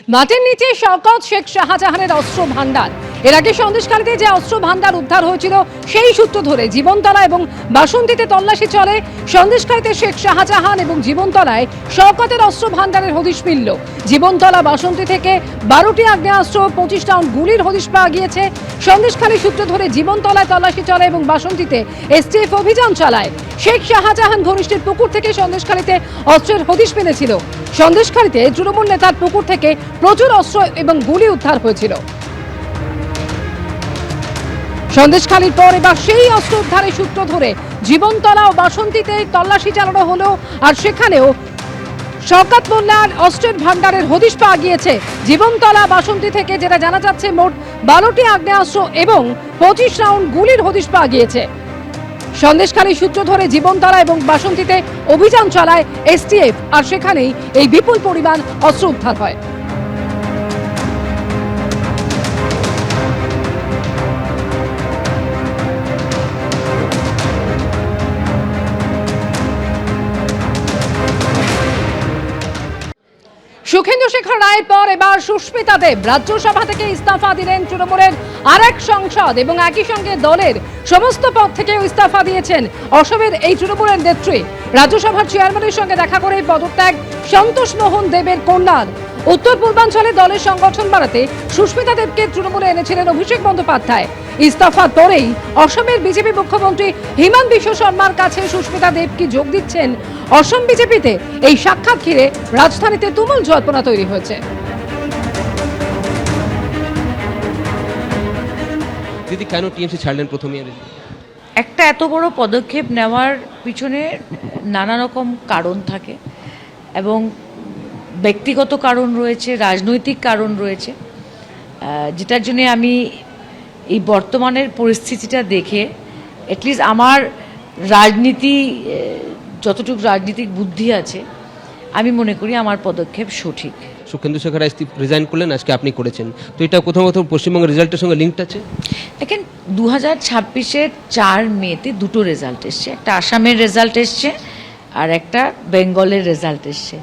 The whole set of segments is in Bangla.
মাটির নিচে শওকত শেখ শাহজাহানের অস্ত্র ভান্ডার। এর আগে সন্দেশখালীতে যে অস্ত্র ভান্ডার উদ্ধার হয়েছিল সেই সূত্র ধরে জীবনতলা এবং বাসন্তীতে তল্লাশি চলে। সন্দেশখালীতে শেখ শাহজাহান এবং জীবনতলায় শওকতের অস্ত্র ভান্ডারের হদিশ মিলল। জীবনতলা বাসন্তী থেকে 12টি আগ্নেয়াস্ত্র 25 রাউন্ড গুলির হদিশ পাওয়া গিয়েছে। সন্দেশখালী সূত্র ধরে জীবনতলায় তল্লাশি চলে এবং বাসন্তীতে এসটিএফ অভিযান চালায়। শেখ শাহজাহান ঘনিষ্ঠের পুকুর থেকে সন্দেশখালীতে অস্ত্রের হদিশ মিলেছিল। সন্দেশখালীতে তৃণমূল নেতার পুকুর থেকে প্রচুর অস্ত্র এবং গুলি উদ্ধার হয়েছিল। সন্দেশখালীর পর এবার সেই অস্ত্র উদ্ধারের সূত্র ধরে জীবনতলা ও বাসন্তীতে তল্লাশি চালানো হলো, আর সেখানেও শওকত মোল্লার অস্ত্রের ভান্ডারের হদিশ পাওয়া গিয়েছে। জীবনতলা বাসন্তী থেকে যেটা জানা যাচ্ছে, মোট 12টি আগ্নেয়াস্ত্র এবং 25 রাউন্ড গুলির হদিশ পাওয়া গিয়েছে। সন্দেশখালী সূত্র ধরে জীবনতলা এবং বাসন্তীতে অভিযান চালায় এসটিএফ, আর সেখানেই এই বিপুল পরিমাণ অস্ত্র উদ্ধার হয়। সুখেন্দু শেখর রায়ের পর এবার সুস্মিতা দেব রাজ্যসভা থেকে ইস্তফা দিলেন। তৃণমূলের আরেক সাংসদ এবং একই সঙ্গে দলের সমস্ত পদ থেকে ইস্তফা দিয়েছেন অসমের এই তৃণমূলের নেত্রী। রাজ্যসভার চেয়ারম্যানের সঙ্গে দেখা করে পদত্যাগ সন্তোষ মোহন দেবের কন্যার। উত্তর পূর্বাঞ্চলে দলের সংগঠন বাড়াতে সুস্মিতা দেবকে তৃণমূলে এনেছিলেন অভিষেক বন্দ্যোপাধ্যায়। ইস্তফার পরেই অসমের বিজেপি মুখ্যমন্ত্রী হিমন্ত বিশ্ব শর্মার কাছে সুস্মিতা দেব কি যোগ দিচ্ছেন অসম বিজেপিতে, এই সাক্ষাৎ ঘিরে রাজধানীতে তুমুল জল্পনা তৈরি হয়েছে। দিদি কেন টিএমসি ছাড়লেন প্রথমে? একটা এত বড় পদক্ষেপ নেওয়ার পিছনে নানা রকম কারণ থাকে, এবং ব্যক্তিগত কারণ রয়েছে, রাজনৈতিক কারণ রয়েছে, যেটার জন্য আমি এই বর্তমানের পরিস্থিতিটা দেখে অ্যাটলিস্ট আমার রাজনীতি, যতটুকু রাজনীতিক বুদ্ধি আছে, আমি মনে করি আমার পদক্ষেপ সঠিক। সুখেন্দু শেখর রিজাইন করলেন, আজকে আপনি করেছেন, তো এটা কোথাও কোথাও পশ্চিমবঙ্গের রেজাল্টের সঙ্গে লিঙ্কড আছে? দেখেন, 2026-এর 4 মেতে দুটো রেজাল্ট এসছে, একটা আসামের রেজাল্ট এসছে আর একটা বেঙ্গলের রেজাল্ট এসছে।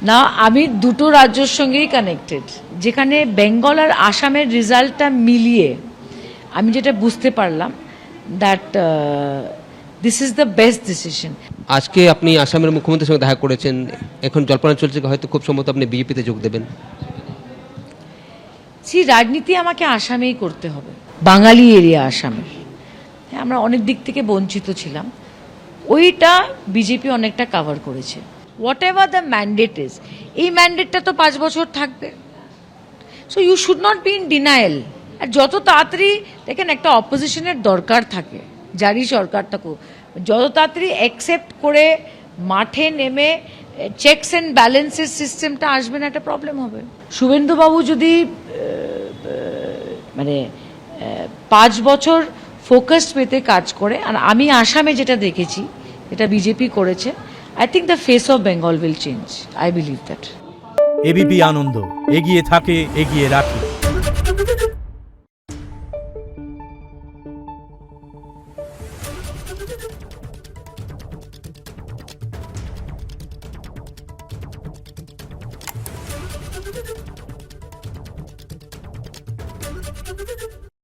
না, আমি দুটো রাজ্যের সঙ্গেই কানেক্টেড, যেখানে বেঙ্গল আর আসামের রেজাল্টটা মিলিয়ে আমি যেটা বুঝতে পারলাম that this is the best decision. আজকে আপনি আসামের মুখ্যমন্ত্রীর সঙ্গে দেখা করেছেন, এখন জল্পনা চলছে হয়তো খুব সম্ভবত আপনি বিজেপিতে যোগ দেবেন। সেই রাজনীতি আমাকে আসামেই করতে হবে, বাঙালি এরিয়া আসামের। আমরা অনেক দিক থেকে বঞ্চিত ছিলাম, ওইটা বিজেপি অনেকটা কভার করেছে। Whatever the mandate is, এই ম্যান্ডেটটা তো 5 বছর থাকবে, so you should not be in denial. আর যত তাড়াতাড়ি দেখেন, একটা অপোজিশনের দরকার থাকে, যারই সরকার থাকুক, যত তাড়াতাড়ি অ্যাকসেপ্ট করে মাঠে নেমে চেকস অ্যান্ড ব্যালেন্সের সিস্টেমটা আসবে না, একটা প্রবলেম হবে। শুভেন্দুবাবু যদি 5 বছর ফোকাস পেতে কাজ করে, আর আমি আসামে যেটা দেখেছি, এটা বিজেপি করেছে, I think the face of Bengal will change. I believe that. ABP Ananda, এগিয়ে থাকে, এগিয়ে রাখে।